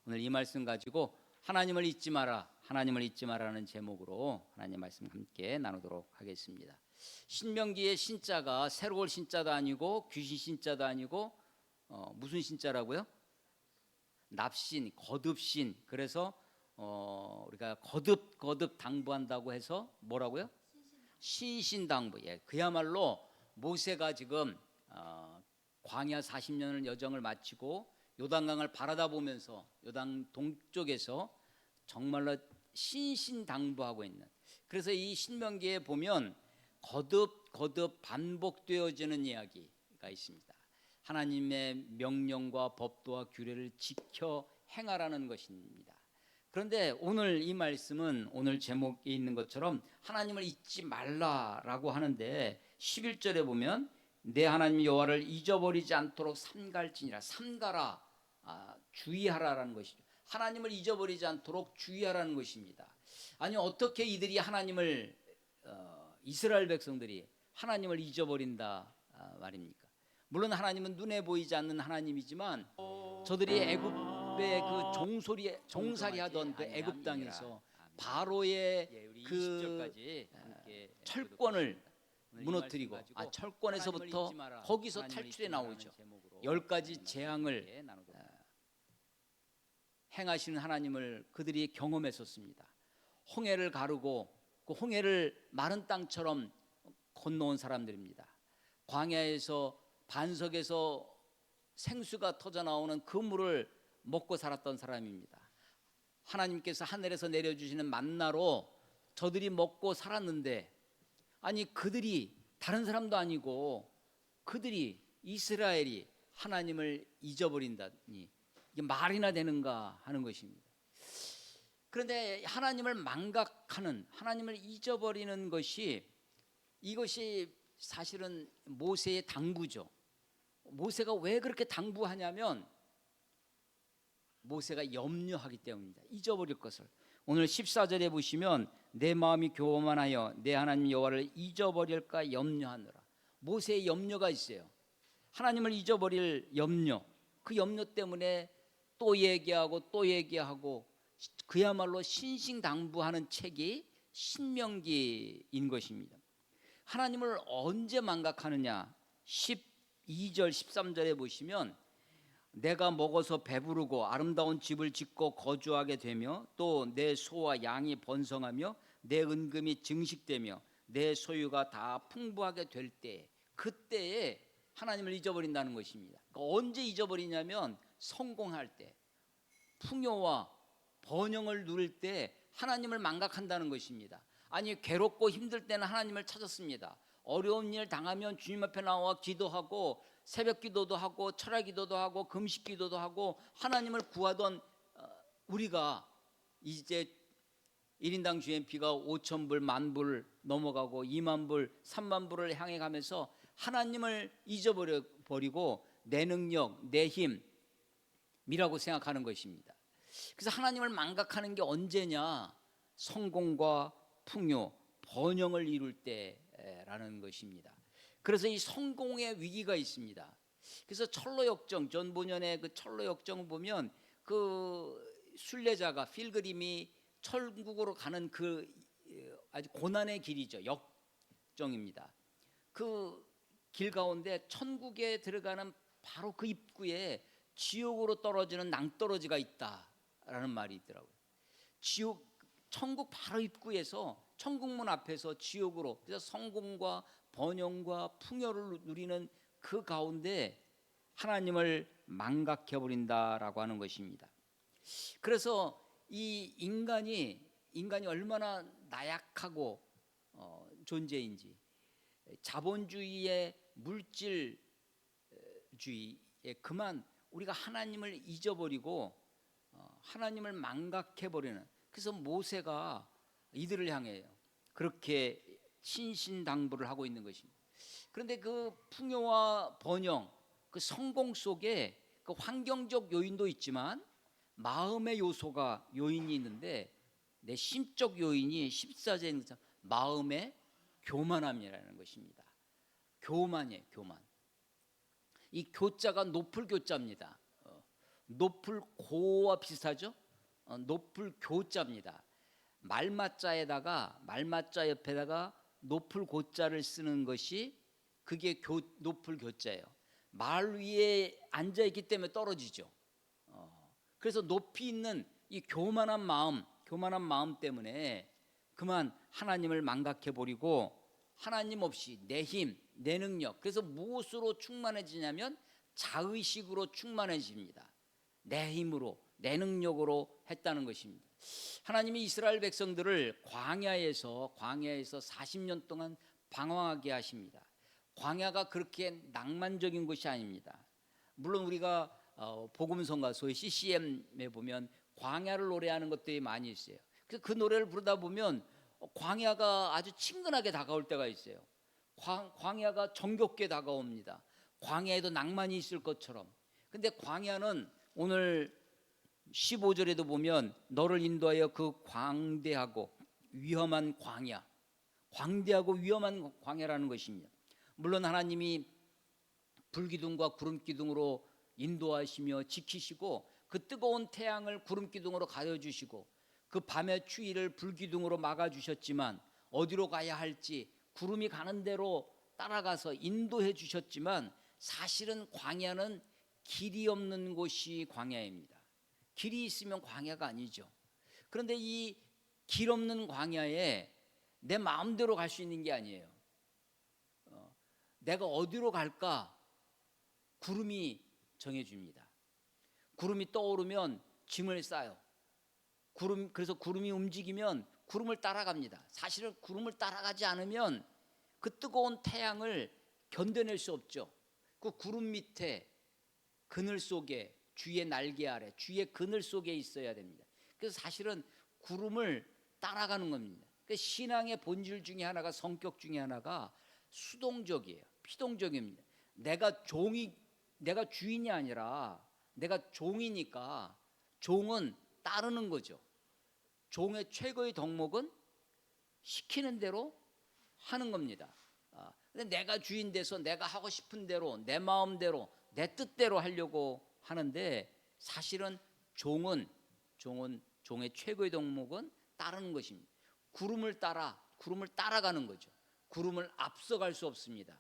오늘 이 말씀 가지고 하나님을 잊지 마라, 하나님을 잊지 마라는 제목으로 하나님 말씀 함께 나누도록 하겠습니다. 신명기의 신자가 새로 올 신자도 아니고 귀신 신자도 아니고 무슨 신자라고요? 납신, 거듭신. 그래서 우리가 거듭 당부한다고 해서 뭐라고요? 신신당부. 예, 그야말로 모세가 지금 광야 40년을 여정을 마치고 요단강을 바라다 보면서 요단 동쪽에서 정말로 신신당부하고 있는, 그래서 이 신명기에 보면 거듭 반복되어지는 이야기가 있습니다. 하나님의 명령과 법도와 규례를 지켜 행하라는 것입니다. 그런데 오늘 이 말씀은 오늘 제목에 있는 것처럼 하나님을 잊지 말라라고 하는데 11절에 보면 내 하나님 여호와를 잊어버리지 않도록 삼갈지니라. 삼가라, 주의하라라는 것이죠. 하나님을 잊어버리지 않도록 주의하라는 것입니다. 아니, 어떻게 이들이 하나님을 이스라엘 백성들이 하나님을 잊어버린다 말입니까? 물론 하나님은 눈에 보이지 않는 하나님이지만 저들이 애굽의 그 종살이 하던 그 애굽 땅에서 바로의 그 철권을 무너뜨리고, 철권에서부터 거기서 탈출해 나오죠. 10가지 재앙을 행하시는 하나님을 그들이 경험했었습니다. 홍해를 가르고 그 홍해를 마른 땅처럼 건너온 사람들입니다. 광야에서 반석에서 생수가 터져 나오는 그 물을 먹고 살았던 사람입니다. 하나님께서 하늘에서 내려주시는 만나로 저들이 먹고 살았는데, 아니 그들이 다른 사람도 아니고 그들이 이스라엘이 하나님을 잊어버린다니 이게 말이나 되는가 하는 것입니다. 그런데 하나님을 망각하는, 하나님을 잊어버리는 것이, 이것이 사실은 모세의 당부죠. 모세가 왜 그렇게 당부하냐면 모세가 염려하기 때문입니다. 잊어버릴 것을. 오늘 14절에 보시면 내 마음이 교만하여 내 하나님 여호와를 잊어버릴까 염려하느라. 모세의 염려가 있어요. 하나님을 잊어버릴 염려. 그 염려 때문에 또 얘기하고 또 얘기하고 그야말로 신신당부하는 책이 신명기인 것입니다. 하나님을 언제 망각하느냐? 12절 13절에 보시면 내가 먹어서 배부르고 아름다운 집을 짓고 거주하게 되며 또 내 소와 양이 번성하며 내 은금이 증식되며 내 소유가 다 풍부하게 될 때, 그때에 하나님을 잊어버린다는 것입니다. 그러니까 언제 잊어버리냐면 성공할 때, 풍요와 번영을 누릴 때 하나님을 망각한다는 것입니다. 아니, 괴롭고 힘들 때는 하나님을 찾았습니다. 어려운 일 당하면 주님 앞에 나와 기도하고 새벽 기도도 하고 철야 기도도 하고 금식 기도도 하고 하나님을 구하던 우리가 이제 1인당 GNP가 5,000불, 10,000불 넘어가고 20,000불, 30,000불을 향해 가면서 하나님을 잊어버리고 내 능력, 내 힘이라고 생각하는 것입니다. 그래서 하나님을 망각하는 게 언제냐? 성공과 풍요, 번영을 이룰 때라는 것입니다. 그래서 이 성공의 위기가 있습니다. 그래서 철로역정, 존 bunyan의 그 철로역정을 보면 그 순례자가, 필그림이 천국으로 가는 그 아주 고난의 길이죠. 역정입니다. 그 길 가운데 천국에 들어가는 바로 그 입구에 지옥으로 떨어지는 낭떠러지가 있다라는 말이 있더라고요. 천국 바로 입구에서, 천국문 앞에서 지옥으로, 그래서 성공과 번영과 풍요를 누리는 그 가운데 하나님을 망각해버린다라고 하는 것입니다. 그래서 이 인간이 얼마나 나약하고 존재인지, 자본주의의 물질주의에 그만 우리가 하나님을 잊어버리고 하나님을 망각해버리는, 그래서 모세가 이들을 향해 그렇게 신신당부를 하고 있는 것입니다. 그런데 그 풍요와 번영, 그 성공 속에 그 환경적 요인도 있지만 마음의 요인이 있는데, 내 심적 요인이 14절에 마음의 교만함이라는 것입니다. 교만이에요, 교만. 이 교자가 높을 교자입니다. 높을 고와 비슷하죠? 높을 교자입니다. 말맞자에다가 말맞자 옆에다가 높을 고자를 쓰는 것이 그게 높을 교자예요. 말 위에 앉아 있기 때문에 떨어지죠. 그래서 높이 있는 이 교만한 마음 때문에 그만 하나님을 망각해 버리고 하나님 없이 내 힘, 내 능력, 그래서 무엇으로 충만해지냐면 자의식으로 충만해집니다. 내 힘으로, 내 능력으로 했다는 것입니다. 하나님이 이스라엘 백성들을 광야에서 40년 동안 방황하게 하십니다. 광야가 그렇게 낭만적인 것이 아닙니다. 물론 우리가 복음성가소의 CCM에 보면 광야를 노래하는 것들이 많이 있어요. 그래서 그 노래를 부르다 보면 광야가 아주 친근하게 다가올 때가 있어요. 광야가 정겹게 다가옵니다. 광야에도 낭만이 있을 것처럼. 근데 광야는 오늘 15절에도 보면 너를 인도하여 그 광대하고 위험한 광야, 광대하고 위험한 광야라는 것입니다. 물론 하나님이 불기둥과 구름기둥으로 인도하시며 지키시고 그 뜨거운 태양을 구름기둥으로 가려주시고 그 밤의 추위를 불기둥으로 막아주셨지만 어디로 가야 할지 구름이 가는 대로 따라가서 인도해 주셨지만 사실은 광야는 길이 없는 곳이 광야입니다. 길이 있으면 광야가 아니죠. 그런데 이 길 없는 광야에 내 마음대로 갈 수 있는 게 아니에요. 내가 어디로 갈까? 구름이 정해줍니다. 구름이 떠오르면 짐을 싸요. 그래서 구름이 움직이면 구름을 따라갑니다. 사실은 구름을 따라가지 않으면 그 뜨거운 태양을 견뎌낼 수 없죠. 그 구름 밑에 그늘 속에 주의 날개 아래 주의 그늘 속에 있어야 됩니다. 그래서 사실은 구름을 따라가는 겁니다. 그 신앙의 본질 중에 하나가 성격 중에 하나가 수동적이에요. 피동적입니다. 내가 주인이 아니라 내가 종이니까 종은 따르는 거죠. 종의 최고의 덕목은 시키는 대로 하는 겁니다. 근데 내가 주인 돼서 내가 하고 싶은 대로 내 마음대로 내 뜻대로 하려고 하는데 사실은 종의 최고의 덕목은 따르는 것입니다. 구름을 따라가는 거죠. 구름을 앞서갈 수 없습니다.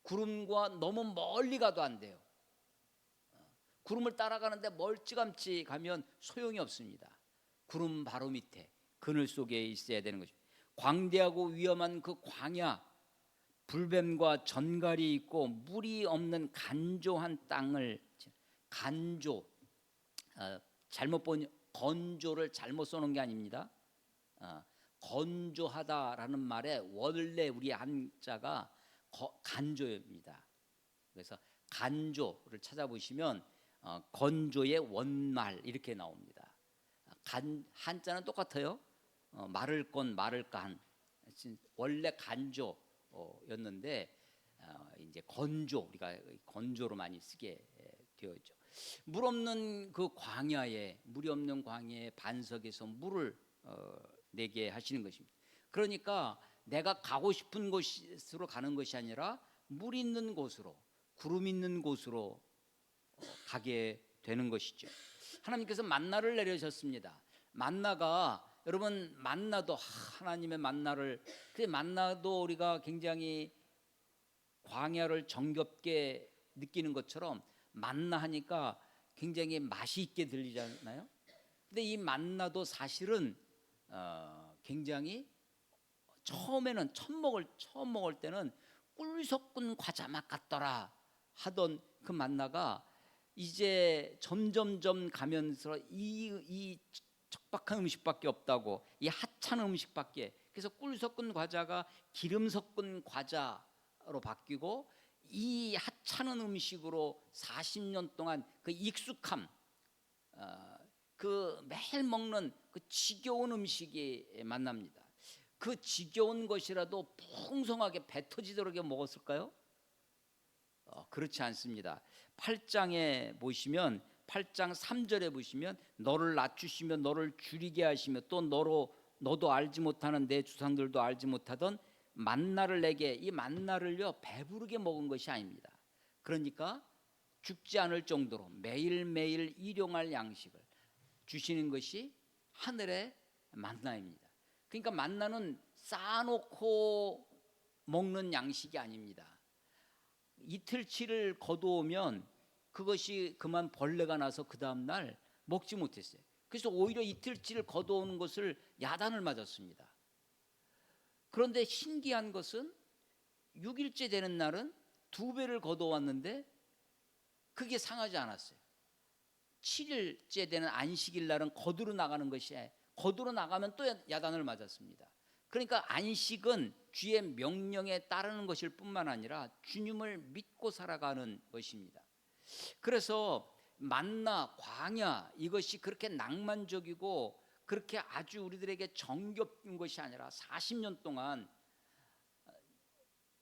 구름과 너무 멀리 가도 안 돼요. 구름을 따라가는데 멀찌감치 가면 소용이 없습니다. 구름 바로 밑에 그늘 속에 있어야 되는 거죠. 광대하고 위험한 그 광야, 불뱀과 전갈이 있고 물이 없는 간조한 땅을 잘못 본 건조를 잘못 써놓은 게 아닙니다. 건조하다라는 말에 원래 우리 한자가 간조입니다. 그래서 간조를 찾아보시면 건조의 원말 이렇게 나옵니다. 한자는 똑같아요. 말을 건 말을 간 원래 간조였는데 이제 건조 우리가 건조로 많이 쓰게 되었죠. 물 없는 그 광야에 물이 없는 광야의 반석에서 물을 내게 하시는 것입니다. 그러니까 내가 가고 싶은 곳으로 가는 것이 아니라 물 있는 곳으로 구름 있는 곳으로 가게 되는 것이죠. 하나님께서 만나를 내려주셨습니다. 만나가 여러분 만나도 하나님의 만나를 그 만나도 우리가 굉장히 광야를 정겹게 느끼는 것처럼 만나 하니까 굉장히 맛이 있게 들리잖아요. 근데 이 만나도 사실은 굉장히 처음 먹을 때는 꿀 섞은 과자 맛 같더라 하던 그 만나가 이제 점점점 가면서 이 척박한 음식밖에 없다고 이 하찮은 음식밖에 그래서 꿀 섞은 과자가 기름 섞은 과자로 바뀌고 이 하찮은 음식으로 40년 동안 그 익숙함 그 매일 먹는 그 지겨운 음식이 만납니다. 그 지겨운 것이라도 풍성하게 배 터지도록 먹었을까요? 그렇지 않습니다. 8장에 보시면 8장 3절에 보시면 너를 낮추시며 너를 줄이게 하시며 또 너도 알지 못하는 내 조상들도 알지 못하던 만나를 내게 이 만나를요 배부르게 먹은 것이 아닙니다. 그러니까 죽지 않을 정도로 매일매일 일용할 양식을 주시는 것이 하늘의 만나입니다. 그러니까 만나는 쌓아놓고 먹는 양식이 아닙니다. 이틀치를 거두오면 그것이 그만 벌레가 나서 그 다음날 먹지 못했어요. 그래서 오히려 이틀치를 거두오는 것을 야단을 맞았습니다. 그런데 신기한 것은 6일째 되는 날은 2배를 거두어왔는데 그게 상하지 않았어요. 7일째 되는 안식일 날은 거두러 나가는 것이, 거두러 나가면 또 야단을 맞았습니다. 그러니까 안식은 주의 명령에 따르는 것일 뿐만 아니라 주님을 믿고 살아가는 것입니다. 그래서 만나, 광야, 이것이 그렇게 낭만적이고 그렇게 아주 우리들에게 정겹은 것이 아니라 40년 동안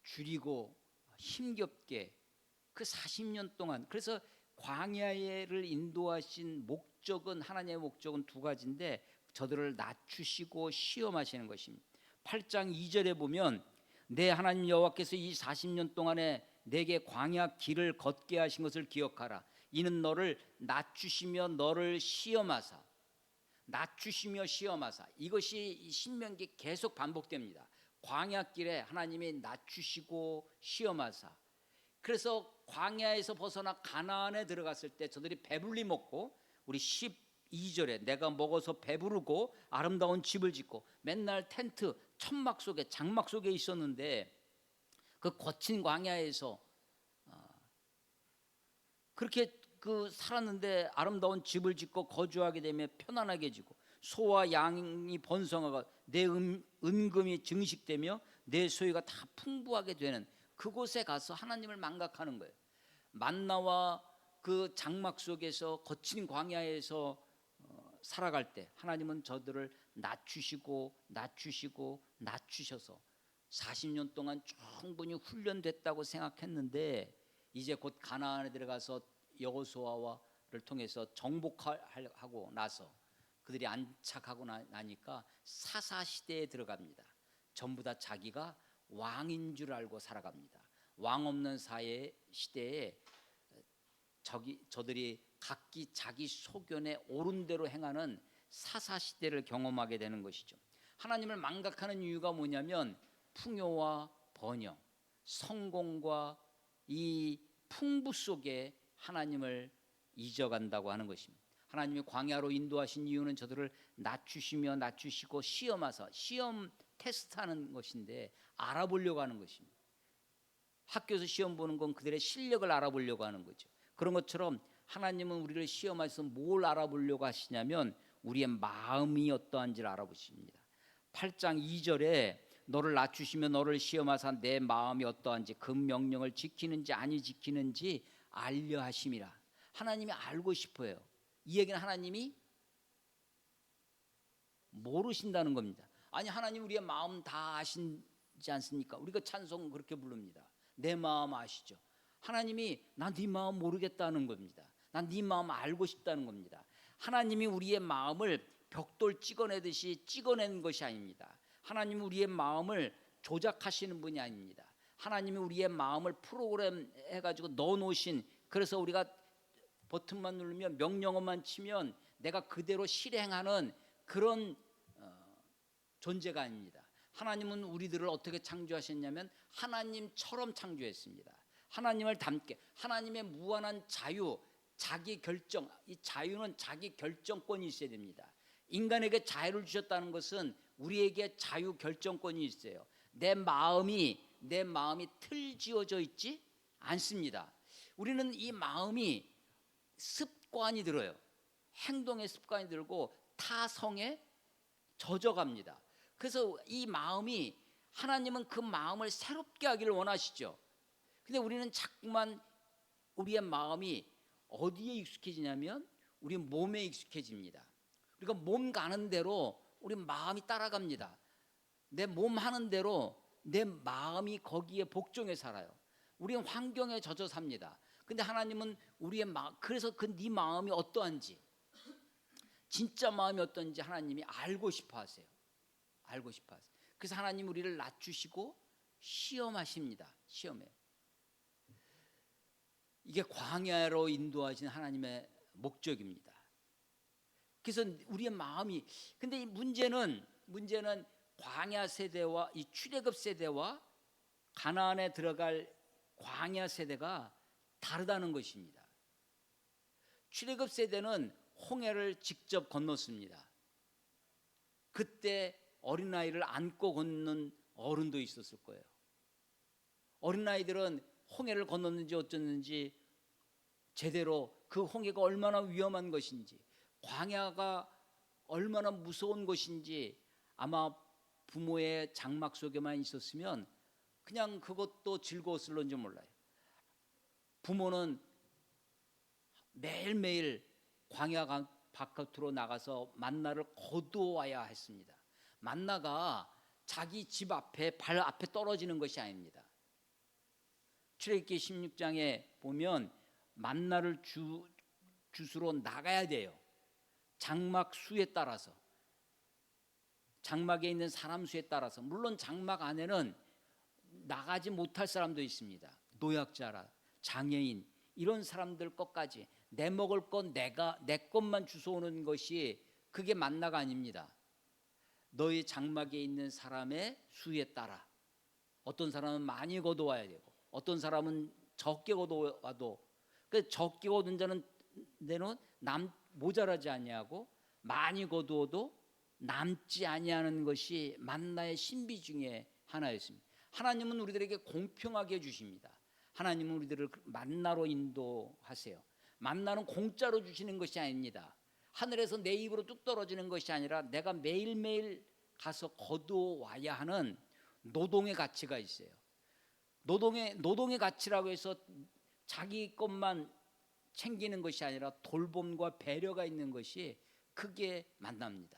줄이고 힘겹게 그 40년 동안, 그래서 광야를 인도하신 목적은, 하나님의 목적은 2가지인데 저들을 낮추시고 시험하시는 것입니다. 8장 2절에 보면 내 하나님 여호와께서 이 40년 동안에 내게 광야 길을 걷게 하신 것을 기억하라. 이는 너를 낮추시며 너를 시험하사, 낮추시며 시험하사, 이것이 신명기 계속 반복됩니다. 광야길에 하나님이 낮추시고 시험하사. 그래서 광야에서 벗어나 가나안에 들어갔을 때 저들이 배불리 먹고, 우리 12절에 내가 먹어서 배부르고 아름다운 집을 짓고 맨날 텐트 천막 속에 장막 속에 있었는데 그 거친 광야에서 그렇게 살았는데 아름다운 집을 짓고 거주하게 되면 편안하게 지고 소와 양이 번성하고 내 은금이 증식되며 내 소유가 다 풍부하게 되는 그곳에 가서 하나님을 망각하는 거예요. 만나와 그 장막 속에서 거친 광야에서 살아갈 때 하나님은 저들을 낮추시고 낮추셔서 40년 동안 충분히 훈련됐다고 생각했는데 이제 곧 가나안에 들어가서 여호수아를 통해서 정복하고 나서 그들이 안착하고 나니까 사사시대에 들어갑니다. 전부 다 자기가 왕인 줄 알고 살아갑니다. 왕 없는 시대에 저들이 각기 자기 소견에 옳은 대로 행하는 사사시대를 경험하게 되는 것이죠. 하나님을 망각하는 이유가 뭐냐면 풍요와 번영, 성공과 이 풍부 속에 하나님을 잊어간다고 하는 것입니다. 하나님이 광야로 인도하신 이유는 저들을 낮추시고 시험하사, 시험 테스트하는 것인데 알아보려고 하는 것입니다. 학교에서 시험 보는 건 그들의 실력을 알아보려고 하는 거죠. 그런 것처럼 하나님은 우리를 시험하셔서 뭘 알아보려고 하시냐면 우리의 마음이 어떠한지를 알아보십니다. 8장 2절에 너를 낮추시며 너를 시험하사 내 마음이 어떠한지 그 명령을 지키는지 아니 지키는지 알려 하심이라. 하나님이 알고 싶어요. 이 얘기는 하나님이 모르신다는 겁니다. 아니, 하나님 우리의 마음 다 아시지 않습니까? 우리가 찬송 그렇게 부릅니다. 내 마음 아시죠? 하나님이 난 네 마음 모르겠다는 겁니다. 난 네 마음 알고 싶다는 겁니다. 하나님이 우리의 마음을 벽돌 찍어내듯이 찍어내는 것이 아닙니다. 하나님이 우리의 마음을 조작하시는 분이 아닙니다. 하나님이 우리의 마음을 프로그램 해가지고 넣어놓으신, 그래서 우리가 버튼만 누르면 명령어만 치면 내가 그대로 실행하는 그런 존재가 아닙니다. 하나님은 우리들을 어떻게 창조하셨냐면 하나님처럼 창조했습니다. 하나님을 닮게, 하나님의 무한한 자유, 자기 결정, 이 자유는 자기 결정권이 있어야 됩니다. 인간에게 자유를 주셨다는 것은 우리에게 자유 결정권이 있어요. 내 마음이 틀지어져 있지 않습니다. 우리는 이 마음이 습관이 들어요. 행동의 습관이 들고 타성에 젖어갑니다. 그래서 이 마음이, 하나님은 그 마음을 새롭게 하기를 원하시죠. 근데 우리는 자꾸만 우리의 마음이 어디에 익숙해지냐면 우리 몸에 익숙해집니다. 우리가 몸 가는 대로 우리 마음이 따라갑니다. 내 몸 하는 대로 내 마음이 거기에 복종해 살아요. 우리는 환경에 젖어 삽니다. 근데 하나님은 우리의 마음, 그래서 네 마음이 어떠한지, 진짜 마음이 어떤지 하나님이 알고 싶어 하세요. 알고 싶어 하세요. 그래서 하나님 우리를 낮추시고 시험하십니다. 시험해. 이게 광야로 인도하신 하나님의 목적입니다. 그래서 우리의 마음이, 근데 이 문제는 광야 세대와 이 출애굽 세대와 가나안에 들어갈 광야 세대가 다르다는 것입니다. 출애굽 세대는 홍해를 직접 건넜습니다. 그때 어린아이를 안고 걷는 어른도 있었을 거예요. 어린아이들은 홍해를 건넜는지 어쩌는지 제대로 그 홍해가 얼마나 위험한 것인지, 광야가 얼마나 무서운 것인지 아마 부모의 장막 속에만 있었으면 그냥 그것도 즐거웠을런지 몰라요. 부모는 매일매일 광야 바깥으로 나가서 만나를 거두어와야 했습니다. 만나가 자기 집 앞에 발 앞에 떨어지는 것이 아닙니다. 출애굽기 16장에 보면 만나를 주스러 나가야 돼요. 장막 수에 따라서, 장막에 있는 사람 수에 따라서. 물론 장막 안에는 나가지 못할 사람도 있습니다. 노약자라, 장애인, 이런 사람들 것까지 내 먹을 건 내 것만 주워오는 것이 그게 만나가 아닙니다. 너희 장막에 있는 사람의 수에 따라, 어떤 사람은 많이 거둬와야 되고 어떤 사람은 적게 거둬와도, 그 적게 거둔 자는 데는 모자라지 아니하고 많이 거두어도 남지 아니하는 것이 만나의 신비 중에 하나였습니다. 하나님은 우리들에게 공평하게 주십니다. 하나님은 우리들을 만나로 인도하세요. 만나는 공짜로 주시는 것이 아닙니다. 하늘에서 내 입으로 뚝 떨어지는 것이 아니라 내가 매일매일 가서 거두어 와야 하는 노동의 가치가 있어요. 노동의 가치라고 해서 자기 것만 챙기는 것이 아니라 돌봄과 배려가 있는 것이 그게 만납니다.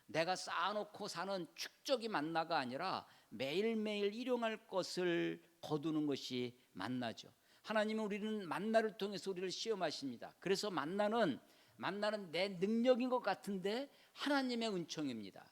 내가 쌓아놓고 사는 축적이 만나가 아니라 매일매일 일용할 것을 거두는 것이 만나죠. 하나님은 우리는 만나를 통해서 우리를 시험하십니다. 그래서 만나는 내 능력인 것 같은데 하나님의 은총입니다.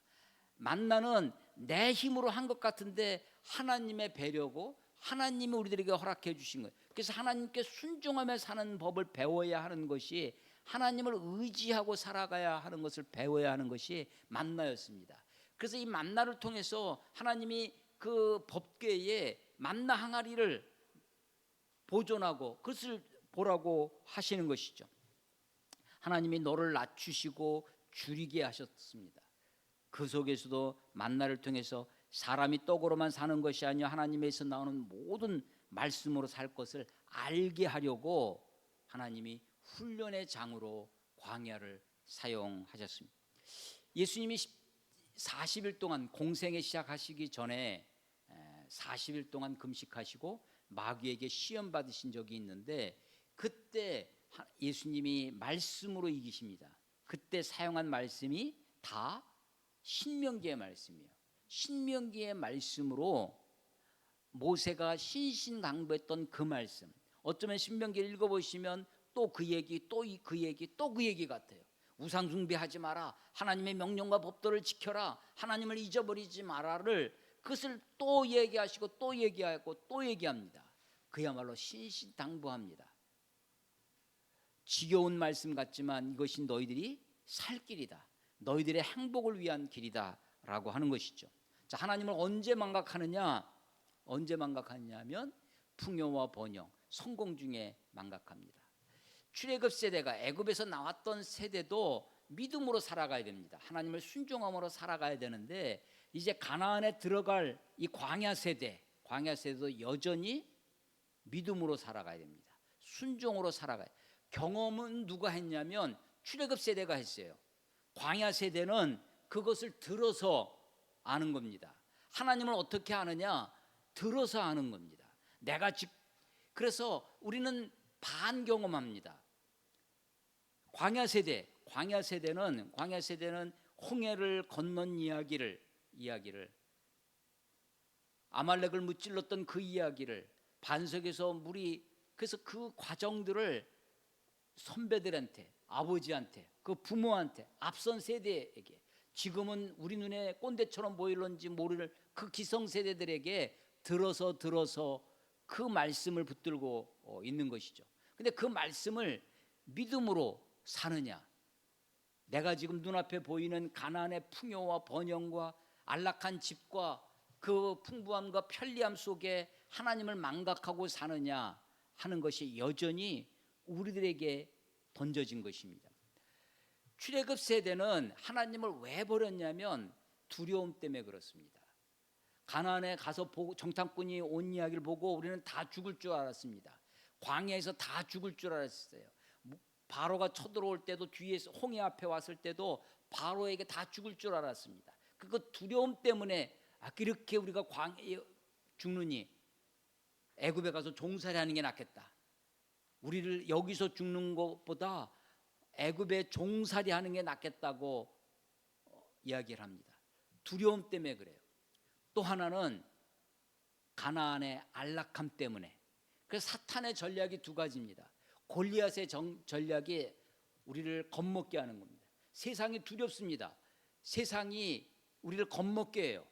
만나는 내 힘으로 한 것 같은데 하나님의 배려고 하나님이 우리들에게 허락해 주신 거예요. 그래서 하나님께 순종하며 사는 법을 배워야 하는 것이, 하나님을 의지하고 살아가야 하는 것을 배워야 하는 것이 만나였습니다. 그래서 이 만나를 통해서 하나님이 그 법궤에 만나 항아리를 보존하고 그것을 보라고 하시는 것이죠. 하나님이 너를 낮추시고 줄이게 하셨습니다. 그 속에서도 만나를 통해서 사람이 떡으로만 사는 것이 아니라 하나님에서 나오는 모든 말씀으로 살 것을 알게 하려고 하나님이 훈련의 장으로 광야를 사용하셨습니다. 예수님이 40일 동안 공생애 시작하시기 전에 40일 동안 금식하시고 마귀에게 시험 받으신 적이 있는데, 그때 예수님이 말씀으로 이기십니다. 그때 사용한 말씀이 다 신명기의 말씀이에요. 신명기의 말씀으로 모세가 신신당부했던 그 말씀, 어쩌면 신명기를 읽어보시면 또 그 얘기, 또 그 얘기, 또 그 얘기 같아요. 우상 숭배하지 마라, 하나님의 명령과 법도를 지켜라, 하나님을 잊어버리지 마라를, 그것을 또 얘기하시고 또 얘기하고 또 얘기합니다. 그야말로 신신당부합니다. 지겨운 말씀 같지만 이것이 너희들이 살 길이다, 너희들의 행복을 위한 길이다 라고 하는 것이죠. 자, 하나님을 언제 망각하느냐 하면 풍요와 번영, 성공 중에 망각합니다. 출애굽 세대가, 애굽에서 나왔던 세대도 믿음으로 살아가야 됩니다. 하나님을 순종함으로 살아가야 되는데, 이제 가나안에 들어갈 이 광야 세대도 여전히 믿음으로 살아가야 됩니다. 순종으로 살아가야. 경험은 누가 했냐면 출애굽 세대가 했어요. 광야 세대는 그것을 들어서 아는 겁니다. 하나님을 어떻게 아느냐? 들어서 아는 겁니다. 그래서 우리는 반경험합니다. 광야 세대는 홍해를 건넌 이야기를 아말렉을 무찔렀던 그 이야기를, 반석에서 물이, 그래서 그 과정들을 선배들한테, 아버지한테, 그 부모한테, 앞선 세대에게, 지금은 우리 눈에 꼰대처럼 보일런지 모를 그 기성세대들에게 들어서 그 말씀을 붙들고 있는 것이죠. 근데 그 말씀을 믿음으로 사느냐? 내가 지금 눈앞에 보이는 가난의 풍요와 번영과 안락한 집과 그 풍부함과 편리함 속에 하나님을 망각하고 사느냐 하는 것이 여전히 우리들에게 던져진 것입니다. 출애굽 세대는 하나님을 왜 버렸냐면 두려움 때문에 그렇습니다. 가나안에 가서 정탐꾼이 온 이야기를 보고 우리는 다 죽을 줄 알았습니다. 광야에서 다 죽을 줄 알았어요. 바로가 쳐들어올 때도, 뒤에서 홍해 앞에 왔을 때도 바로에게 다 죽을 줄 알았습니다. 그 두려움 때문에 이렇게 우리가 광야에 죽느니 애굽에 가서 종살이하는 게 낫겠다. 우리를 여기서 죽는 것보다 애굽에 종살이하는 게 낫겠다고 이야기를 합니다. 두려움 때문에 그래요. 또 하나는 가나안의 안락함 때문에. 그래서 사탄의 전략이 두 가지입니다. 골리앗의 전략이 우리를 겁먹게 하는 겁니다. 세상이 두렵습니다. 세상이 우리를 겁먹게 해요.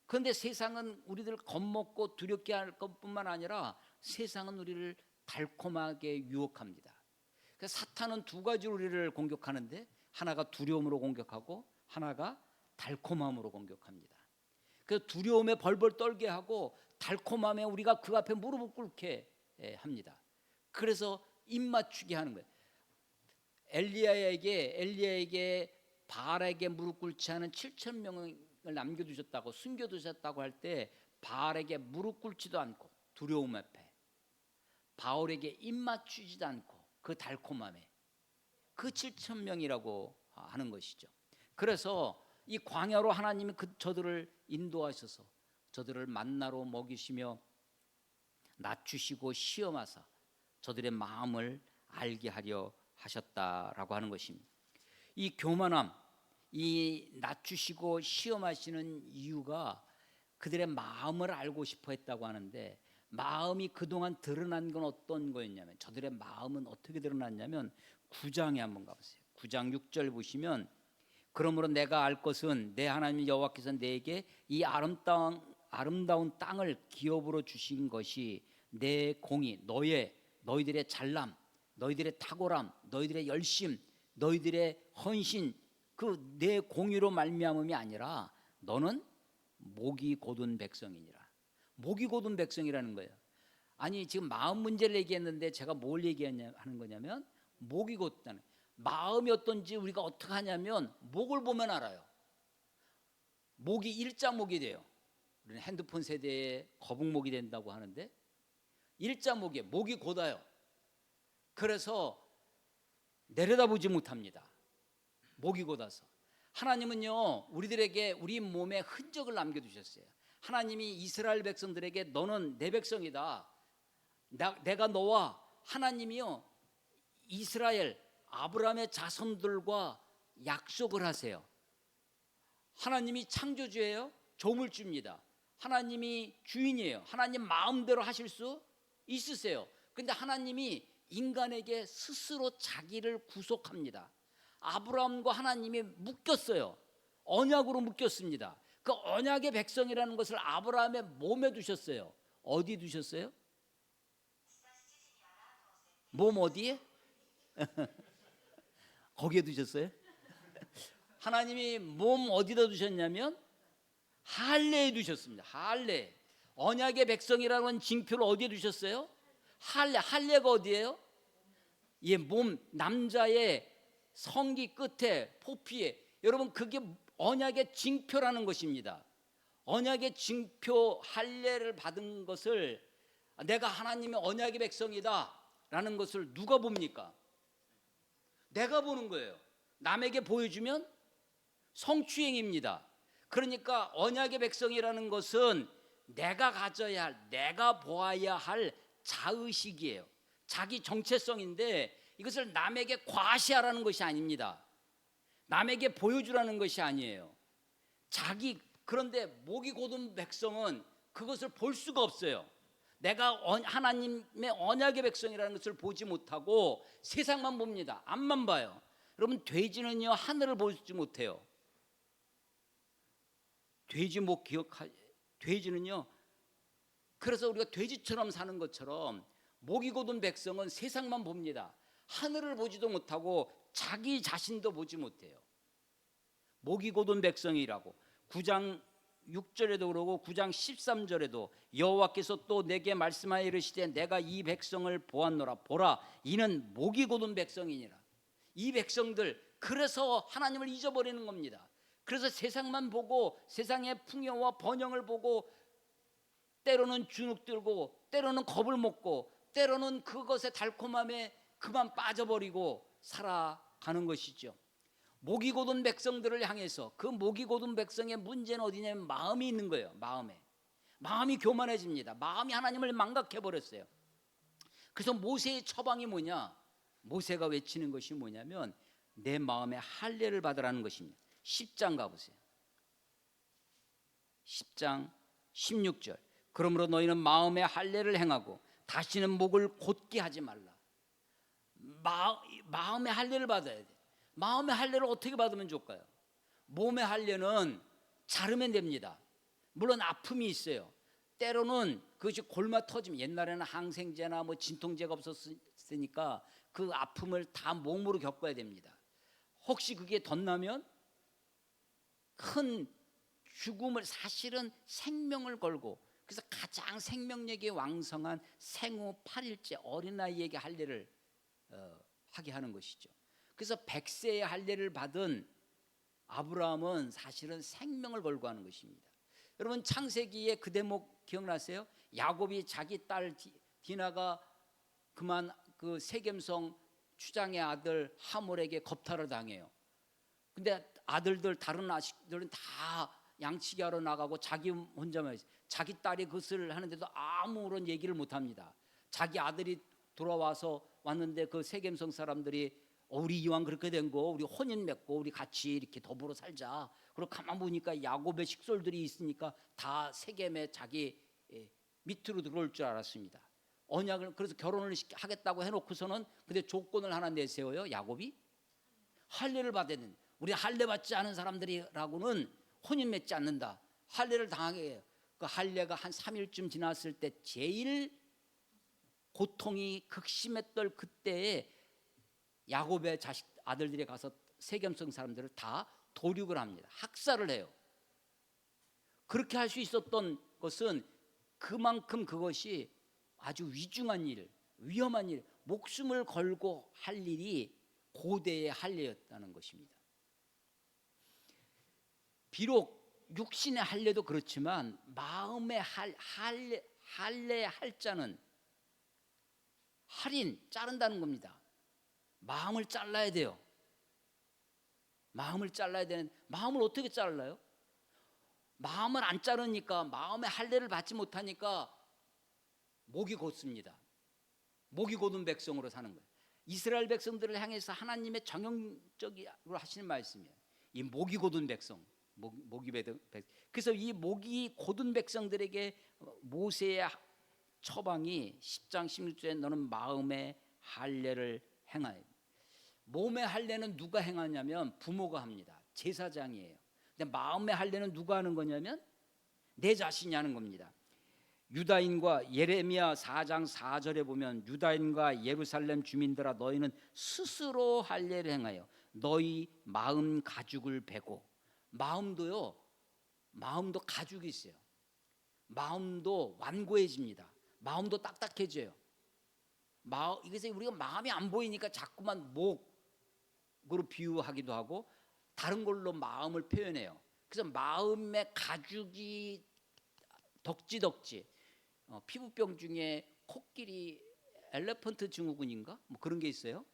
그런데 세상은 우리를 겁먹고 두렵게 할 것뿐만 아니라 세상은 우리를 달콤하게 유혹합니다. 그래서 사탄은 두 가지로 우리를 공격하는데, 하나가 두려움으로 공격하고 하나가 달콤함으로 공격합니다. 그래서 두려움에 벌벌 떨게 하고 달콤함에 우리가 그 앞에 무릎을 꿇게 합니다. 그래서 입맞추게 하는 거예요. 엘리야에게 바알에게 무릎 꿇지 않은 7천 명을 남겨두셨다고, 숨겨두셨다고 할 때 바알에게 무릎 꿇지도 않고 두려움 앞에, 바울에게 입맞추지도 않고 그 달콤함에, 그 7천 명이라고 하는 것이죠. 그래서 이 광야로 하나님이 저들을 인도하셔서 저들을 만나로 먹이시며 낮추시고 시험하사 저들의 마음을 알게 하려 하셨다라고 하는 것입니다. 이 교만함, 이 낮추시고 시험하시는 이유가 그들의 마음을 알고 싶어 했다고 하는데, 마음이 그동안 드러난 건 어떤 거였냐면, 저들의 마음은 어떻게 드러났냐면 9장에 한번 가보세요. 9장 6절 보시면, 그러므로 내가 알 것은 내 하나님 여호와께서 내게 이 아름다운 땅을 기업으로 주신 것이 내 공의, 너희들의 잘남, 너희들의 탁월함, 너희들의 열심, 너희들의 헌신, 그 내 공의로 말미암음이 아니라 너는 목이 곧은 백성이니라. 목이 곧은 백성이라는 거예요. 아니, 지금 마음 문제를 얘기했는데 제가 뭘 얘기하는 거냐면 목이 곧다는, 마음이 어떤지 우리가 어떻게 하냐면 목을 보면 알아요. 목이 일자목이 돼요. 우리는 핸드폰 세대에 거북목이 된다고 하는데, 일자목에 목이 곧아요. 그래서 내려다보지 못합니다. 목이 곧아서. 하나님은요, 우리들에게 우리 몸에 흔적을 남겨두셨어요. 하나님이 이스라엘 백성들에게 너는 내 백성이다. 내가 너와, 하나님이요, 이스라엘 아브라함의 자손들과 약속을 하세요. 하나님이 창조주예요. 조물주입니다. 하나님이 주인이에요. 하나님 마음대로 하실 수 있으세요. 그런데 하나님이 인간에게 스스로 자기를 구속합니다. 아브라함과 하나님이 묶였어요. 언약으로 묶였습니다. 그 언약의 백성이라는 것을 아브라함의 몸에 두셨어요. 어디 두셨어요? 몸 어디에? 거기에 두셨어요? 하나님이 몸 어디다 두셨냐면 할례에 두셨습니다. 할례. 언약의 백성이라는 징표를 어디에 두셨어요? 할례가 어디예요? 예, 몸, 남자의 성기 끝에, 포피에. 여러분, 그게 언약의 징표라는 것입니다. 언약의 징표, 할례를 받은 것을, 내가 하나님의 언약의 백성이다 라는 것을 누가 봅니까? 내가 보는 거예요. 남에게 보여주면 성추행입니다. 그러니까 언약의 백성이라는 것은 내가 가져야 할, 내가 보아야 할 자의식이에요. 자기 정체성인데, 이것을 남에게 과시하라는 것이 아닙니다. 남에게 보여주라는 것이 아니에요. 그런데 목이 곧은 백성은 그것을 볼 수가 없어요. 내가 하나님의 언약의 백성이라는 것을 보지 못하고 세상만 봅니다. 앞만 봐요. 여러분, 돼지는요, 하늘을 보지 못해요. 돼지는요, 그래서 우리가 돼지처럼 사는 것처럼 목이 곧은 백성은 세상만 봅니다. 하늘을 보지도 못하고 자기 자신도 보지 못해요. 목이 곧은 백성이라고 9장 6절에도 그러고 9장 13절에도 여호와께서 또 내게 말씀하여 이르시되 내가 이 백성을 보았노라. 보라, 이는 목이 곧은 백성이니라. 이 백성들, 그래서 하나님을 잊어버리는 겁니다. 그래서 세상만 보고 세상의 풍요와 번영을 보고 때로는 주눅들고 때로는 겁을 먹고 때로는 그것의 달콤함에 그만 빠져버리고 살아가는 것이죠. 목이 곧은 백성들을 향해서, 그 목이 곧은 백성의 문제는 어디냐면 마음이 있는 거예요. 마음이 교만해집니다. 마음이 하나님을 망각해버렸어요. 그래서 모세의 처방이 뭐냐? 모세가 외치는 것이 뭐냐면 내 마음에 할례를 받으라는 것입니다. 10장 가보세요. 10장 16절. 그러므로 너희는 마음에 할례를 행하고 다시는 목을 곧게 하지 말라. 마음의 할례를 받아야 돼. 마음의 할례를 어떻게 받으면 좋을까요? 몸의 할례는 자르면 됩니다. 물론 아픔이 있어요. 때로는 그것이 골마 터지면, 옛날에는 항생제나 뭐 진통제가 없었으니까 그 아픔을 다 몸으로 겪어야 됩니다. 혹시 그게 덧나면 큰 죽음을, 사실은 생명을 걸고, 그래서 가장 생명력이 왕성한 생후 8일째 어린아이에게 할례를 하게 하는 것이죠. 그래서 100세의 할례를 받은 아브라함은 사실은 생명을 걸고 하는 것입니다. 여러분, 창세기의 그 대목 기억나세요? 야곱이 자기 딸 디나가 그만 그 세겜성 추장의 아들 하몰에게 겁탈을 당해요. 근데 아들들, 다른 아들들은 다 양치기 하러 나가고 자기 혼자만 있어요. 자기 딸이 그것을 하는데도 아무런 얘기를 못합니다. 자기 아들이 돌아와서 왔는데 그 세겜성 사람들이 우리 이왕 그렇게 된 거 우리 혼인 맺고 우리 같이 이렇게 더불어 살자. 그리고 가만 보니까 야곱의 식솔들이 있으니까 다 세겜에 자기 밑으로 들어올 줄 알았습니다. 언약을, 그래서 결혼을 하겠다고 해놓고서는 근데 조건을 하나 내세워요. 야곱이 할례를 받아야 된다. 우리 할례 받지 않은 사람들이라고는 혼인 맺지 않는다. 할례를 당하게 해요. 그 할례가 한 3일쯤 지났을 때 제일 고통이 극심했던 그때에 야곱의 자식 아들들이 가서 세겜성 사람들을 다 도륙을 합니다. 학살을 해요. 그렇게 할 수 있었던 것은 그만큼 그것이 아주 위중한 일, 위험한 일, 목숨을 걸고 할 일이 고대의 할례였다는 것입니다. 비록 육신의 할례도 그렇지만 마음의 할례의 할자는 할인, 자른다는 겁니다. 마음을 잘라야 돼요. 마음을 잘라야 되는, 마음을 어떻게 잘라요? 마음을 안 자르니까, 마음의 할례를 받지 못하니까 목이 곧습니다. 목이 곧은 백성으로 사는 거예요. 이스라엘 백성들을 향해서 하나님의 정형적으로 하시는 말씀이에요. 이 목이 곧은 백성, 목이 백성. 그래서 이 목이 곧은 백성들에게 모세의 처방이 10장 16절에 너는 마음의 할례를 행하여. 몸의 할례는 누가 행하냐면 부모가 합니다. 제사장이에요. 근데 마음의 할례는 누가 하는 거냐면 내 자신이 하는 겁니다. 유다인과 예레미야 4장 4절에 보면 유다인과 예루살렘 주민들아 너희는 스스로 할례를 행하여 너희 마음 가죽을 베고. 마음도 가죽이 있어요. 마음도 완고해집니다. 마음도 딱딱해져요. 그래서 우리가 마음이 안 보이니까 자꾸만 목으로 비유하기도 하고 다른 걸로 마음을 표현해요. 그래서 마음의 가죽이 덕지덕지. 피부병 중에 코끼리 엘레펀트 증후군인가 뭐 그런 게 있어요.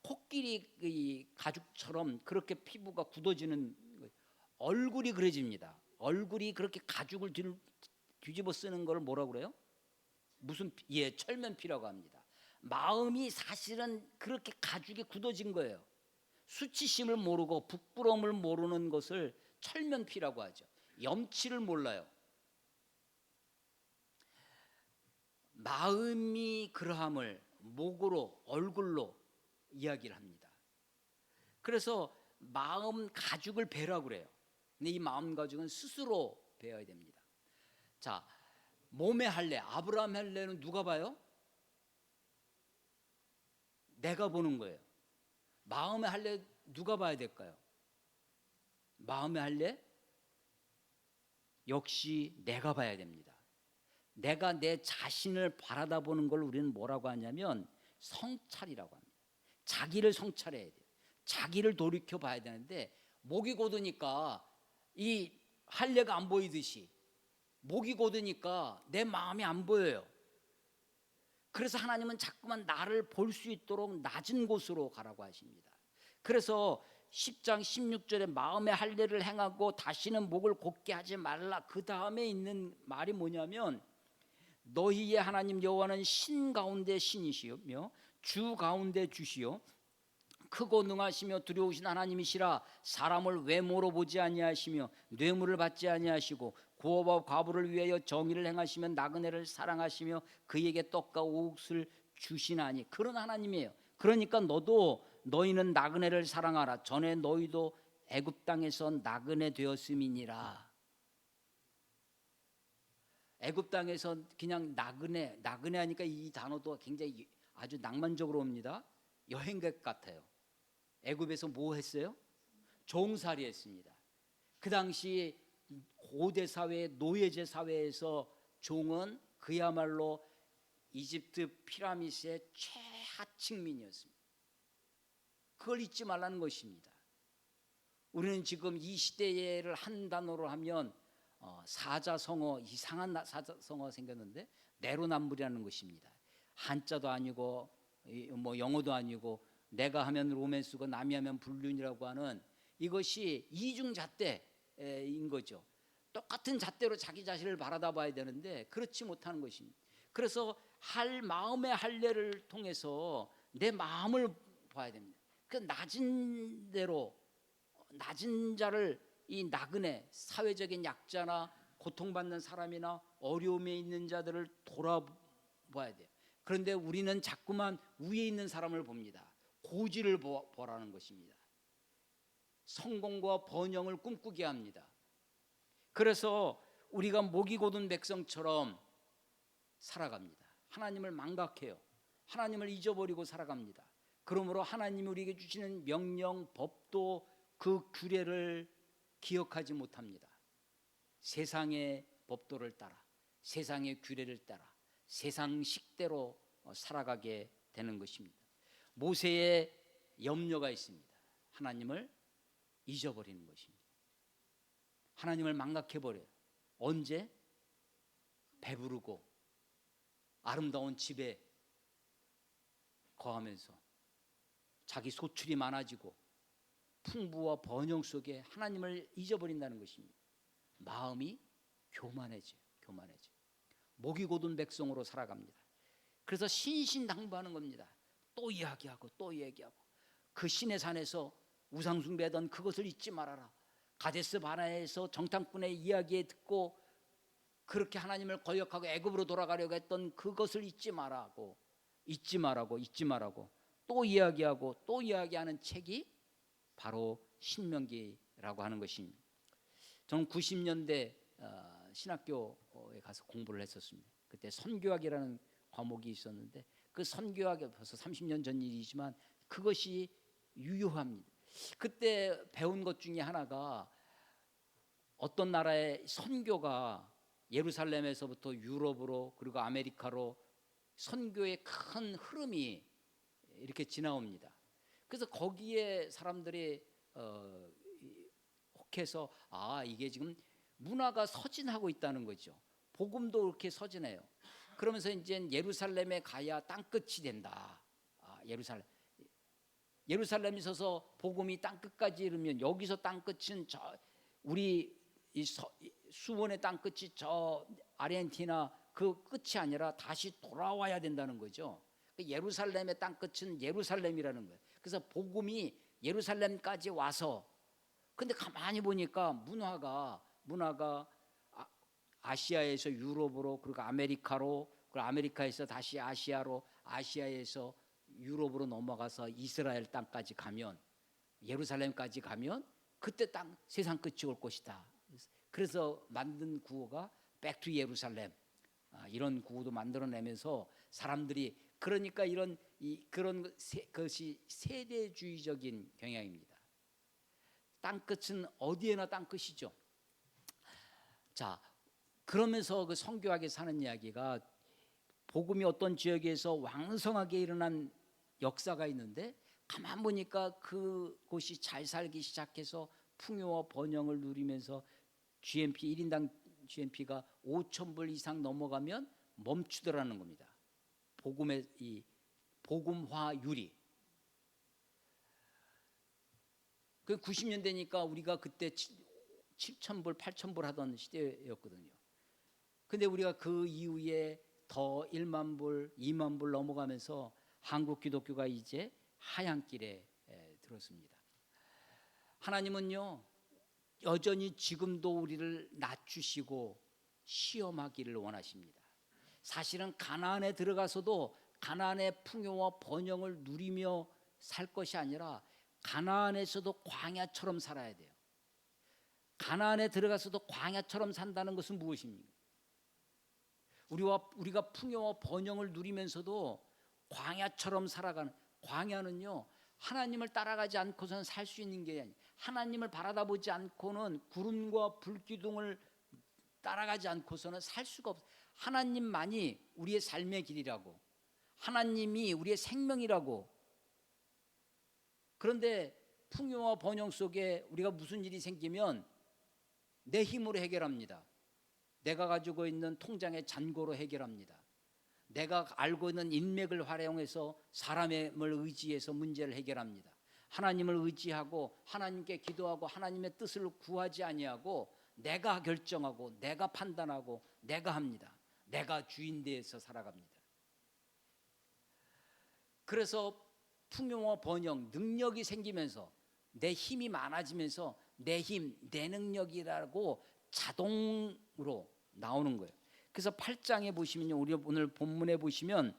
코끼리 가죽처럼 그렇게 피부가 굳어지는 거예요. 얼굴이 그래집니다. 얼굴이 그렇게 가죽을 뒤집어 쓰는 걸 뭐라고 그래요? 철면피라고 합니다. 마음이 사실은 그렇게 가죽이 굳어진 거예요. 수치심을 모르고 부끄러움을 모르는 것을 철면피라고 하죠. 염치를 몰라요. 마음이 그러함을 목으로, 얼굴로 이야기를 합니다. 그래서 마음 가죽을 베라고 그래요. 근데 이 마음 가죽은 스스로 베어야 됩니다. 자, 몸의 할례, 아브라함 할례는 누가 봐요? 내가 보는 거예요. 마음의 할례 누가 봐야 될까요? 마음의 할례 역시 내가 봐야 됩니다. 내가 내 자신을 바라다 보는 걸 우리는 뭐라고 하냐면 성찰이라고 합니다. 자기를 성찰해야 돼요. 자기를 돌이켜 봐야 되는데 목이 고드니까 이 할례가 안 보이듯이 목이 고드니까 내 마음이 안 보여요. 그래서 하나님은 자꾸만 나를 볼 수 있도록 낮은 곳으로 가라고 하십니다. 그래서 10장 16절에 마음의 할례를 행하고 다시는 목을 곧게 하지 말라. 그 다음에 있는 말이 뭐냐면 너희의 하나님 여호와는 신 가운데 신이시며 주 가운데 주시요 크고 능하시며 두려우신 하나님이시라. 사람을 외모로 보지 아니하시며 뇌물을 받지 아니하시고 고아와 과부를 위하여 정의를 행하시며 나그네를 사랑하시며 그에게 떡과 옥수를 주시나니. 그런 하나님이에요. 그러니까 너희는 나그네를 사랑하라. 전에 너희도 애굽 땅에서 나그네 되었음이니라. 애굽 땅에서 그냥 나그네 하니까 이 단어도 굉장히 아주 낭만적으로 옵니다. 여행객 같아요. 애굽에서 뭐 했어요? 종살이 했습니다. 그 당시 고대 사회, 노예제 사회에서 종은 그야말로 이집트 피라미드의 최하층민이었습니다. 그걸 잊지 말라는 것입니다. 우리는 지금 이 시대를 한 단어로 하면 사자성어, 이상한 사자성어 생겼는데 내로남불이라는 것입니다. 한자도 아니고 뭐 영어도 아니고 내가 하면 로맨스고 남이 하면 불륜이라고 하는 이것이 이중잣대인 거죠. 똑같은 잣대로 자기 자신을 바라다 봐야 되는데 그렇지 못하는 것입니다. 그래서 마음의 할례를 통해서 내 마음을 봐야 됩니다. 그 낮은 대로 낮은 자를 이 나그네 사회적인 약자나 고통받는 사람이나 어려움에 있는 자들을 돌아봐야 돼요. 그런데 우리는 자꾸만 위에 있는 사람을 봅니다. 고지를 보라는 것입니다. 성공과 번영을 꿈꾸게 합니다. 그래서 우리가 목이 고든 백성처럼 살아갑니다. 하나님을 망각해요. 하나님을 잊어버리고 살아갑니다. 그러므로 하나님이 우리에게 주시는 명령, 법도 그 규례를 기억하지 못합니다. 세상의 법도를 따라, 세상의 규례를 따라, 세상 식대로 살아가게 되는 것입니다. 모세의 염려가 있습니다. 하나님을 잊어버리는 것입니다. 하나님을 망각해버려요. 언제? 배부르고 아름다운 집에 거하면서 자기 소출이 많아지고 풍부와 번영 속에 하나님을 잊어버린다는 것입니다. 마음이 교만해져요. 목이 고든 백성으로 살아갑니다. 그래서 신신당부하는 겁니다. 또 이야기하고 또 얘기하고 그 시내 산에서 우상숭배하던 그것을 잊지 말아라. 가데스 바네아에서 정탐꾼의 이야기에 듣고 그렇게 하나님을 거역하고 애굽으로 돌아가려고 했던 그것을 잊지 말라고 또 이야기하고 또 이야기하는 책이 바로 신명기라고 하는 것입니다. 저는 90년대 신학교에 가서 공부를 했었습니다. 그때 선교학이라는 과목이 있었는데 그 선교학이 벌써 30년 전 일이지만 그것이 유효합니다. 그때 배운 것 중에 하나가 어떤 나라의 선교가 예루살렘에서부터 유럽으로 그리고 아메리카로 선교의 큰 흐름이 이렇게 지나옵니다. 그래서 거기에 사람들이 혹해서 이게 지금 문화가 서진하고 있다는 거죠. 복음도 그렇게 서진해요. 그러면서 이제 예루살렘에 가야 땅끝이 된다. 예루살렘에 있어서 복음이 땅끝까지 이르면 여기서 땅끝은 우리 수원의 땅끝이 저 아르헨티나 그 끝이 아니라 다시 돌아와야 된다는 거죠. 예루살렘의 땅끝은 예루살렘이라는 거예요. 그래서 복음이 예루살렘까지 와서 근데 가만히 보니까 문화가 아시아에서 유럽으로 그리고 아메리카로 그리고 아메리카에서 다시 아시아로 아시아에서 유럽으로 넘어가서 이스라엘 땅까지 가면 예루살렘까지 가면 그때 세상 끝이 올 것이다. 그래서 만든 구호가 Back to 예루살렘 이런 구호도 만들어내면서 사람들이 그러니까 그런 것이 세대주의적인 경향입니다. 땅끝은 어디에나 땅끝이죠. 자, 그러면서 그 성교하게 사는 이야기가 복음이 어떤 지역에서 왕성하게 일어난 역사가 있는데 가만 보니까 그곳이 잘 살기 시작해서 풍요와 번영을 누리면서 GNP 1인당 GNP가 5,000불 이상 넘어가면 멈추더라는 겁니다. 복음의 이 복음화율이. 그 90년대니까 우리가 그때 7,000불, 8,000불 하던 시대였거든요. 근데 우리가 그 이후에 더 1만 불, 2만 불 넘어가면서 한국 기독교가 이제 하향길에 들었습니다. 하나님은요 여전히 지금도 우리를 낮추시고 시험하기를 원하십니다. 사실은 가나안에 들어가서도 가나안의 풍요와 번영을 누리며 살 것이 아니라 가나안에서도 광야처럼 살아야 돼요. 가나안에 들어가서도 광야처럼 산다는 것은 무엇입니까? 우리가 풍요와 번영을 누리면서도 광야처럼 살아가는, 광야는요 하나님을 따라가지 않고서는 살 수 있는 게 아니에요. 하나님을 바라다보지 않고는 구름과 불기둥을 따라가지 않고서는 살 수가 없어요. 하나님만이 우리의 삶의 길이라고, 하나님이 우리의 생명이라고. 그런데 풍요와 번영 속에 우리가 무슨 일이 생기면 내 힘으로 해결합니다. 내가 가지고 있는 통장의 잔고로 해결합니다. 내가 알고 있는 인맥을 활용해서 사람을 의지해서 문제를 해결합니다. 하나님을 의지하고 하나님께 기도하고 하나님의 뜻을 구하지 아니하고 내가 결정하고 내가 판단하고 내가 합니다. 내가 주인되어서 살아갑니다. 그래서 풍요와 번영, 능력이 생기면서 내 힘이 많아지면서 내 힘, 내 능력이라고 자동으로 나오는 거예요. 그래서 8장에 보시면요, 우리 오늘 본문에 보시면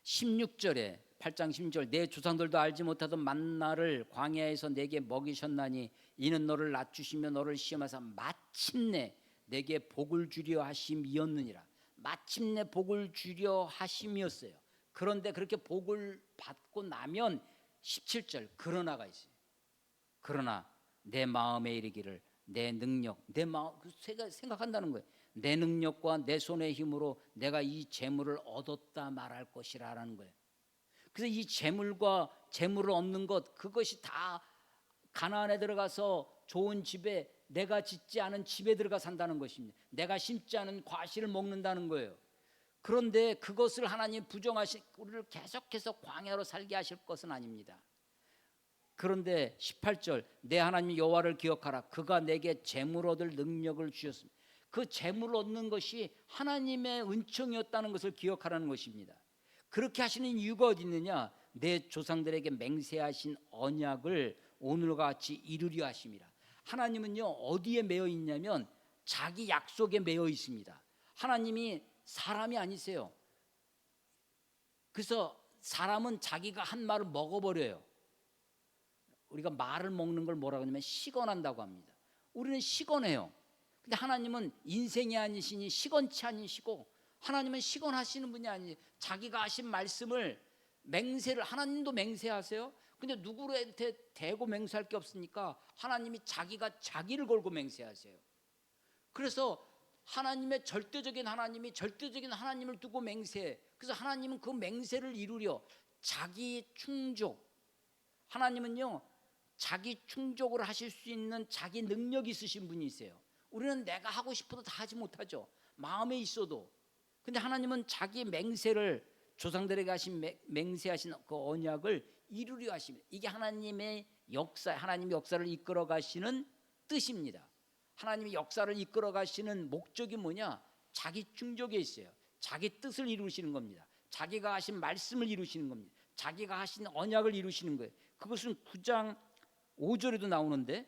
16절에 8장 16절, 내 조상들도 알지 못하던 만나를 광야에서 내게 먹이셨나니 이는 너를 낮추시며 너를 시험하사 마침내 내게 복을 주려 하심이었느니라. 마침내 복을 주려 하심이었어요. 그런데 그렇게 복을 받고 나면 17절 그러나가 있어요. 그러나 내 마음에 이르기를 내 능력, 내 마음, 생각한다는 거예요. 내 능력과 내 손의 힘으로 내가 이 재물을 얻었다 말할 것이라는 거예요. 그래서 이 재물을 얻는 것, 그것이 다 가나안에 들어가서 좋은 집에, 내가 짓지 않은 집에 들어가 산다는 것입니다. 내가 심지 않은 과실을 먹는다는 거예요. 그런데 그것을 하나님 부정하신 우리를 계속해서 광야로 살게 하실 것은 아닙니다. 그런데 18절, 내 하나님 여호와를 기억하라. 그가 내게 재물 얻을 능력을 주셨습니다. 그 재물을 얻는 것이 하나님의 은총이었다는 것을 기억하라는 것입니다. 그렇게 하시는 이유가 어디 있느냐? 내 조상들에게 맹세하신 언약을 오늘과 같이 이루려 하심이라. 하나님은요 어디에 매여 있냐면 자기 약속에 매여 있습니다. 하나님이 사람이 아니세요. 그래서 사람은 자기가 한 말을 먹어버려요. 우리가 말을 먹는 걸 뭐라고 하냐면 식언한다고 합니다. 우리는 식언해요. 근데 하나님은 인생이 아니시니 식언치 아니시고, 하나님은 식언하시는 분이 아니에요. 자기가 하신 말씀을 맹세를, 하나님도 맹세하세요. 근데 누구한테 대고 맹세할 게 없으니까 하나님이 자기가 자기를 걸고 맹세하세요. 그래서 하나님의 절대적인 하나님을 두고 맹세해. 그래서 하나님은 그 맹세를 이루려 자기 충족, 하나님은요 자기 충족을 하실 수 있는 자기 능력이 있으신 분이세요. 우리는 내가 하고 싶어도 다 하지 못하죠. 마음에 있어도. 근데 하나님은 자기 맹세를, 조상들에게 하신 맹세하신 그 언약을 이루려 하십니다. 이게 하나님의 역사, 하나님의 역사를 이끌어 가시는 뜻입니다. 하나님이 역사를 이끌어 가시는 목적이 뭐냐? 자기 충족에 있어요. 자기 뜻을 이루시는 겁니다. 자기가 하신 말씀을 이루시는 겁니다. 자기가 하신 언약을 이루시는 거예요. 그것은 9장 5절에도 나오는데,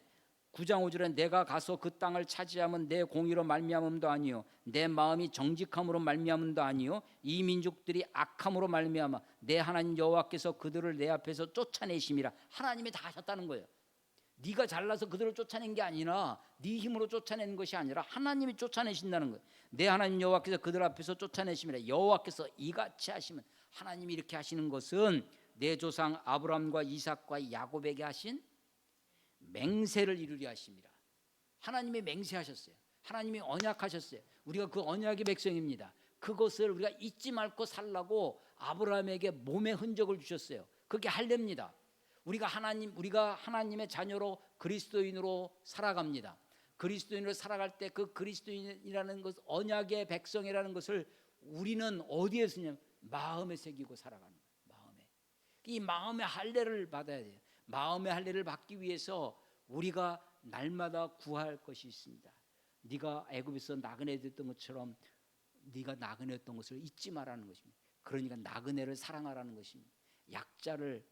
9장 5절에 내가 가서 그 땅을 차지하면 내 공의로 말미암음도 아니요 내 마음이 정직함으로 말미암음도 아니요 이 민족들이 악함으로 말미암아 내 하나님 여호와께서 그들을 내 앞에서 쫓아내심이라. 하나님이 다 하셨다는 거예요. 네가 잘나서 그들을 쫓아낸 게 아니라 네 힘으로 쫓아낸 것이 아니라 하나님이 쫓아내신다는 거예요. 내 하나님 여호와께서 그들 앞에서 쫓아내심이라. 여호와께서 이같이 하시면, 하나님이 이렇게 하시는 것은 내 조상 아브라함과 이삭과 야곱에게 하신 맹세를 이루려 하심이라. 하나님이 맹세하셨어요. 하나님이 언약하셨어요. 우리가 그 언약의 백성입니다. 그것을 우리가 잊지 말고 살라고 아브라함에게 몸의 흔적을 주셨어요. 그게 할례입니다. 우리가 하나님의 자녀로 그리스도인으로 살아갑니다. 그리스도인으로 살아갈 때 그 그리스도인이라는 것, 언약의 백성이라는 것을 우리는 어디에 쓰냐면 마음에 새기고 살아가는 거예요. 마음에. 이 마음의 할례를 받아야 돼요. 마음의 할례를 받기 위해서 우리가 날마다 구할 것이 있습니다. 네가 애굽에서 나그네 됐던 것처럼 네가 나그네였던 것을 잊지 말라는 것입니다. 그러니까 나그네를 사랑하라는 것입니다. 약자를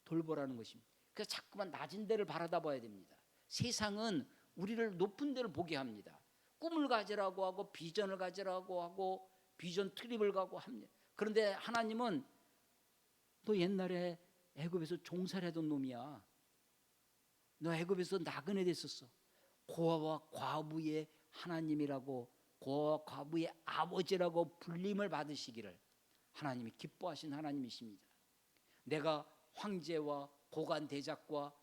돌보라는 것입니다. 그래서 자꾸만 낮은 데를 바라다봐야 됩니다. 세상은 우리를 높은 데를 보게 합니다. 꿈을 가지라고 하고 비전을 가지라고 하고 비전 트립을 가고 합니다. 그런데 하나님은 너 옛날에 애굽에서 종살이하던 놈이야. 너 애굽에서 나그네 됐었어. 고아와 과부의 하나님이라고, 고아와 과부의 아버지라고 불림을 받으시기를 하나님이 기뻐하신 하나님이십니다. 내가 황제와 고관 대작과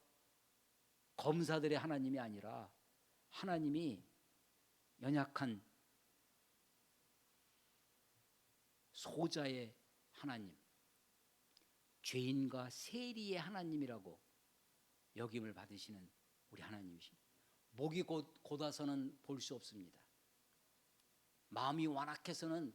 검사들의 하나님이 아니라 하나님이 연약한 소자의 하나님, 죄인과 세리의 하나님이라고 여김을 받으시는 우리 하나님이십니다. 목이 곧아서는 볼 수 없습니다. 마음이 완악해서는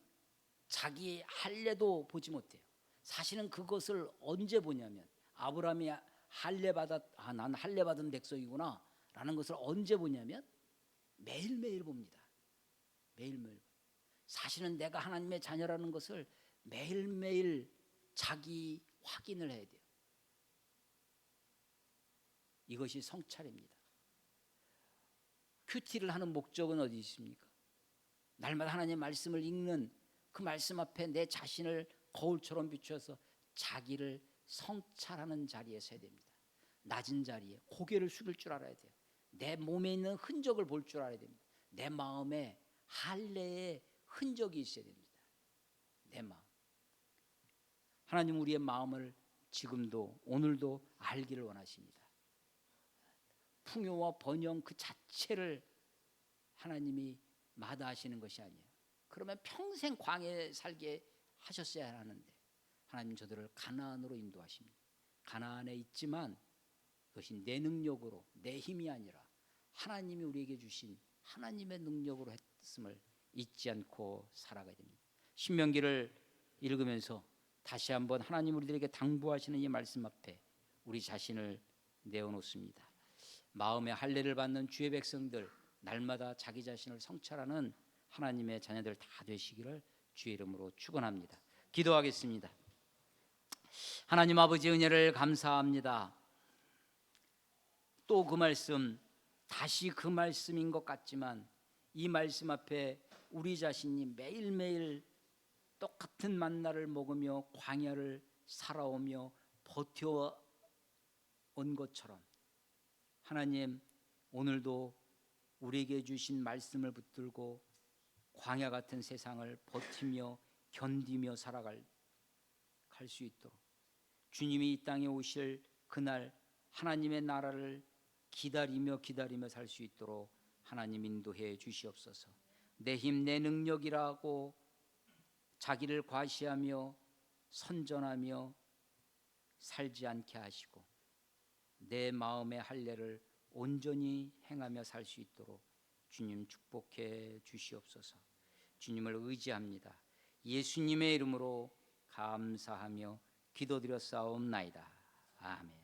자기의 할례도 보지 못해요. 사실은 그것을 언제 보냐면 아브라함이 난 할례 받은 백성이구나 라는 것을 언제 보냐면 매일매일 봅니다. 매일매일. 사실은 내가 하나님의 자녀라는 것을 매일매일 자기 확인을 해야 돼요. 이것이 성찰입니다. 큐티를 하는 목적은 어디 있습니까? 날마다 하나님의 말씀을 읽는 그 말씀 앞에 내 자신을 거울처럼 비추어서 자기를 성찰하는 자리에 서야 됩니다. 낮은 자리에 고개를 숙일 줄 알아야 돼요. 내 몸에 있는 흔적을 볼 줄 알아야 됩니다. 내 마음에 할례의 흔적이 있어야 됩니다. 내 마음. 하나님 우리의 마음을 지금도 오늘도 알기를 원하십니다. 풍요와 번영 그 자체를 하나님이 마다하시는 것이 아니에요. 그러면 평생 광야에 살게 하셨어야 하는데 하나님 저들을 가나안으로 인도하십니다. 가나안에 있지만 그것이 내 능력으로 내 힘이 아니라 하나님이 우리에게 주신 하나님의 능력으로 했음을 잊지 않고 살아가야 됩니다. 신명기를 읽으면서 다시 한번 하나님 우리들에게 당부하시는 이 말씀 앞에 우리 자신을 내어놓습니다. 마음의 할례를 받는 주의 백성들, 날마다 자기 자신을 성찰하는 하나님의 자녀들 다 되시기를 주의 이름으로 축원합니다. 기도하겠습니다. 하나님 아버지 은혜를 감사합니다. 또 그 말씀, 다시 그 말씀인 것 같지만 이 말씀 앞에 우리 자신이 매일매일 똑같은 만나를 먹으며 광야를 살아오며 버텨온 것처럼 하나님 오늘도 우리에게 주신 말씀을 붙들고 광야 같은 세상을 버티며 견디며 살아갈 수 있도록 주님이 이 땅에 오실 그날 하나님의 나라를 기다리며 살 수 있도록 하나님 인도해 주시옵소서. 내 힘, 내 능력이라고 자기를 과시하며 선전하며 살지 않게 하시고 내 마음의 할례를 온전히 행하며 살 수 있도록 주님 축복해 주시옵소서. 주님을 의지합니다. 예수님의 이름으로 감사하며 기도드렸사옵나이다. 아멘.